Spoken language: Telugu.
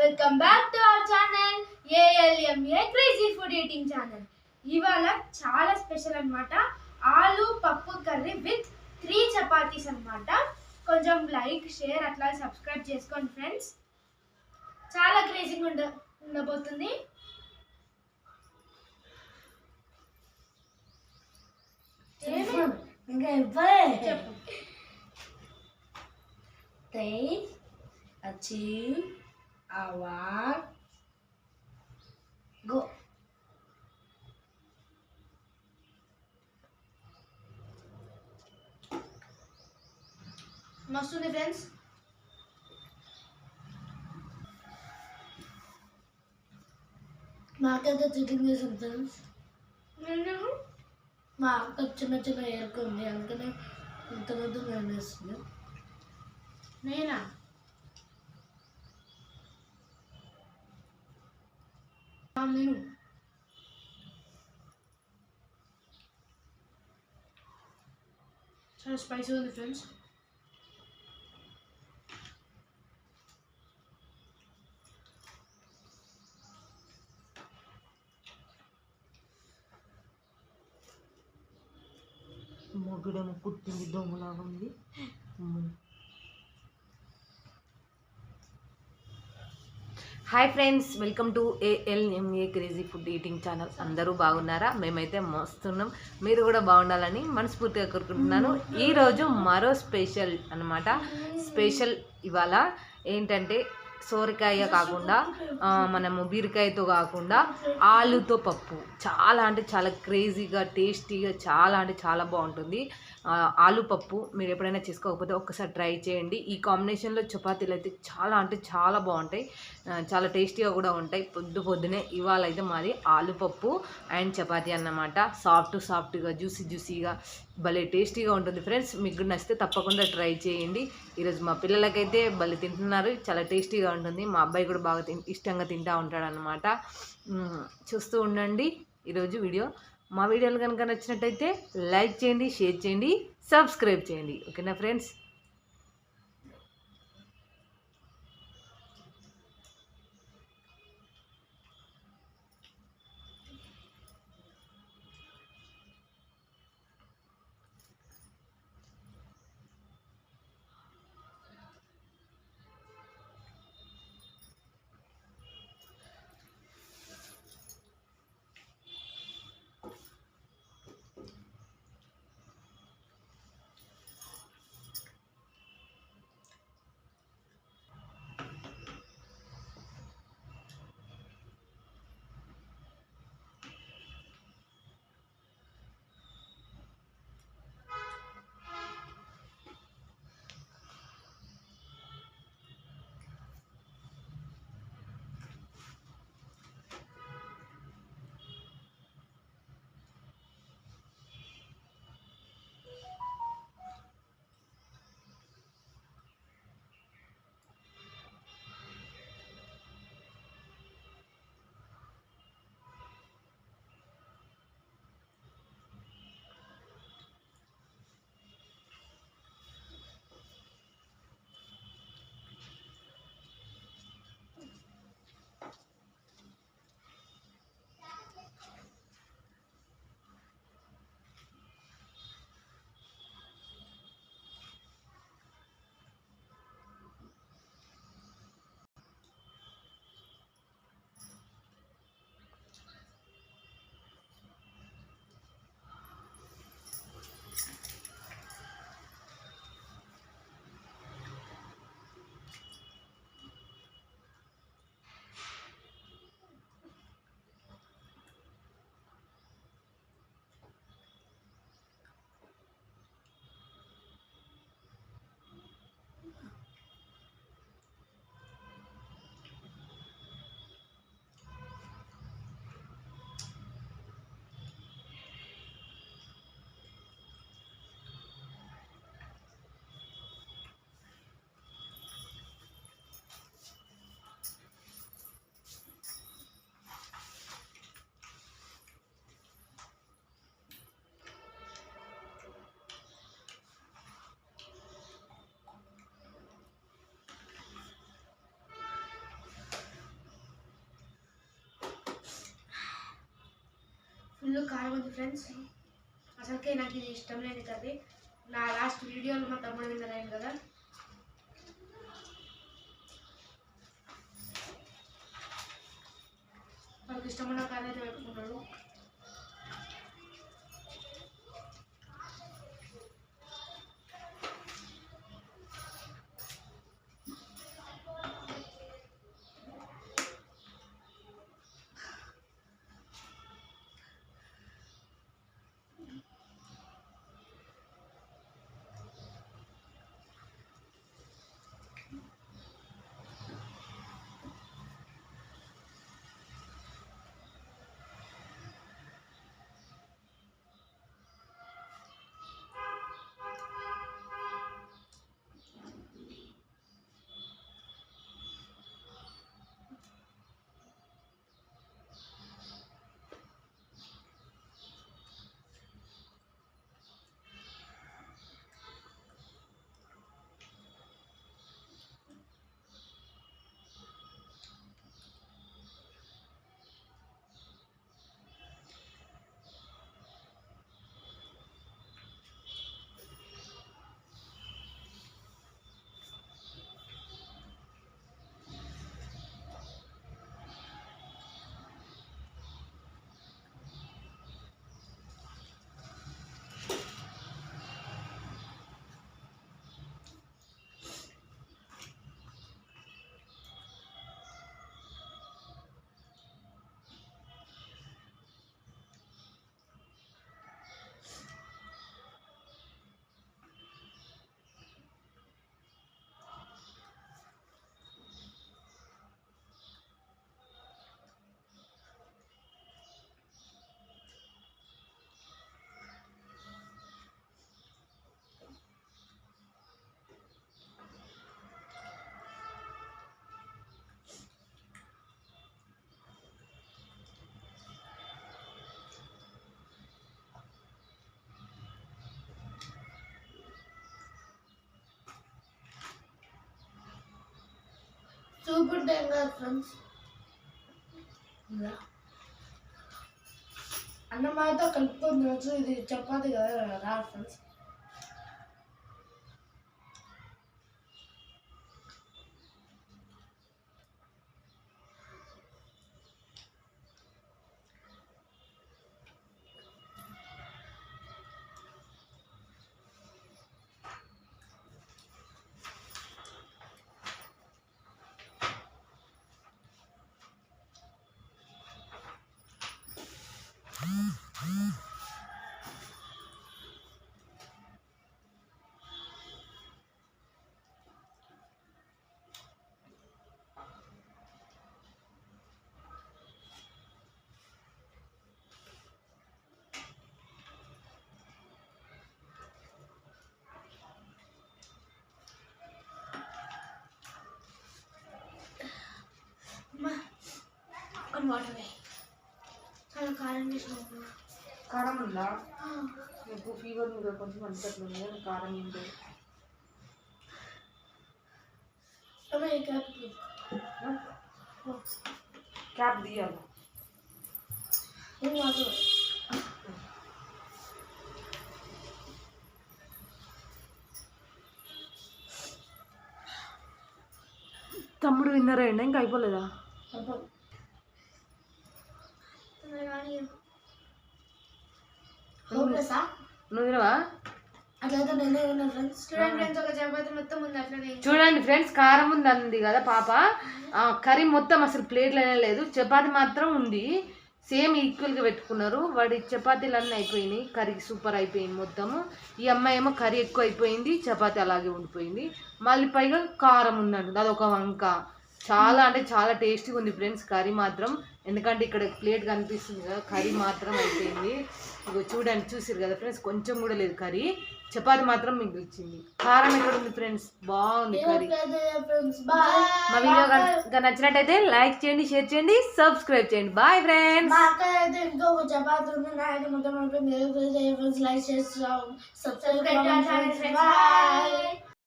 Welcome back to our channel ALMA crazy food eating channel. ఇవాళ చాలా స్పెషల్ అన్నమాట. ఆలు పప్పు కర్రీ విత్ 3 చపాతీస్ అన్నమాట. కొంచెం లైక్ షేర్ అట్లా సబ్స్క్రైబ్ చేసుకోండి ఫ్రెండ్స్. చాలా క్రేజీగా ఉండబోతుంది. ఇంకా ఇవ్వలే చెప్పు. 3 achieve our go. మస్తుంది ఫ్రెండ్స్. మాకైతే చికెన్ చేసాం ఫ్రెండ్స్. నేను మా అక్క చిన్న చిన్న ఏరుకుంది, అందుకనే ఇంతవద్దు నేను వేస్తుంది. నేనా నేను చాలా స్పైసీ ఉంది ఫ్రెండ్స్. మొగ్గుడేమో కుట్టింది, దోమలాగా ఉంది. Hi friends, welcome to ALMA crazy food eating channel. అందరూ బాగున్నారా? మేమైతే మస్తున్నాం. మీరు కూడా బాగుండాలని మనస్ఫూర్తిగా కోరుకుంటున్నాను. ఈరోజు మరో స్పెషల్ అన్నమాట. స్పెషల్ ఇవాళ ఏంటంటే సోరకాయ కాకుండా మనము బీరకాయతో కాకుండా ఆలుతో పప్పు. చాలా అంటే చాలా క్రేజీగా టేస్టీగా చాలా అంటే చాలా బాగుంటుంది. ఆలు పప్పు మీరు ఎప్పుడైనా చేసుకోకపోతే ఒక్కసారి ట్రై చేయండి. ఈ కాంబినేషన్లో చపాతీలు అయితే చాలా అంటే చాలా బాగుంటాయి, చాలా టేస్టీగా కూడా ఉంటాయి. పొద్దునే ఇవాళ అయితే మాది ఆలు పప్పు అండ్ చపాతీ అన్నమాట. సాఫ్ట్గా జ్యూసీగా భలే టేస్టీగా ఉంటుంది ఫ్రెండ్స్. మీకు కూడా నచ్చితే తప్పకుండా ట్రై చేయండి. ఈరోజు మా పిల్లలకైతే భలే తింటున్నారు, చాలా టేస్టీగా ఉంటుంది. మా అబ్బాయి కూడా బాగా ఇష్టంగా తింటూ ఉంటాడు అన్నమాట. చూస్తూ ఉండండి ఈరోజు వీడియో. మా వీడియోలు కనుక నచ్చినట్టయితే లైక్ చేయండి, షేర్ చేయండి, సబ్స్క్రైబ్ చేయండి. ఓకేనా ఫ్రెండ్స్? ఫుల్ కారం ఉంది ఫ్రెండ్స్. అసలుకే నాకు ఇది ఇష్టం లేని కర్రీ. నా లాస్ట్ వీడియోలో మా తమ్ముడు విన్నరాయను కదా. వాళ్ళకి ఇష్టమైన కర్రీ అయితే పెట్టుకున్నాడు. సూప్ ఉంటాయి కదా ఫ్రెండ్స్, అన్నం అయితే కలుపుకొని తినచ్చు. ఇది చపాతి కదా రా ఫ్రెండ్స్. వాటర్ చాలా కారం చేసిన. కారం ఉందా? నీకు ఫీవర్ మీద కొంచెం అంతట్లుంది కానీ కారం ఏంటి? క్యాప్ తీయాలి. తమ్ముడు విన్నరా అండి? ఇంకా అయిపోలేదా? నువ్వు తినవా? అట్లయితే నేనే విన్నా ఫ్రెండ్స్. చూడండి ఫ్రెండ్స్, ఒక చపాతి మొత్తం ఉంది అట్లనే. చూడండి ఫ్రెండ్స్, కారం ఉంది అంది కదా పాప. కర్రీ మొత్తం అసలు ప్లేట్లోనే లేదు, చపాతి మాత్రం ఉంది. సేమ్ ఈక్వల్గా పెట్టుకున్నారు. వాడి చపాతీలు అన్నీ అయిపోయినాయి, కర్రీ సూపర్ అయిపోయింది మొత్తము. ఈ అమ్మాయి ఏమో కర్రీ ఎక్కువ అయిపోయింది, చపాతీ అలాగే ఉండిపోయింది. మళ్ళీ పైగా కారం ఉందంట, అదొక వంక. చాలా అంటే చాలా టేస్టీగా ఉంది ఫ్రెండ్స్ కర్రీ మాత్రం. ఎందుకంటే ఇక్కడ ప్లేట్ కనిపిస్తుంది కదా, కర్రీ మాత్రం అయిపోయింది. ఇగో చూడండి, చూసారు కదా ఫ్రెండ్స్, కొంచెం కూడా లేదు కర్రీ. చపాతి మాత్రం మిగిలిచ్చింది. కారం ఎక్కడ ఉంది ఫ్రెండ్స్? బాగుంది కర్రీ. మా వీడియో కనుక నచ్చినట్టయితే లైక్ చేయండి, షేర్ చేయండి, సబ్స్క్రైబ్ చేయండి. Bye friends. మా అక్క అయితే ఇంకొక చపాతి ఉంది, నాకైతే మొత్తం లైక్ చేసి సబ్స్క్రైబ్ చేయండి.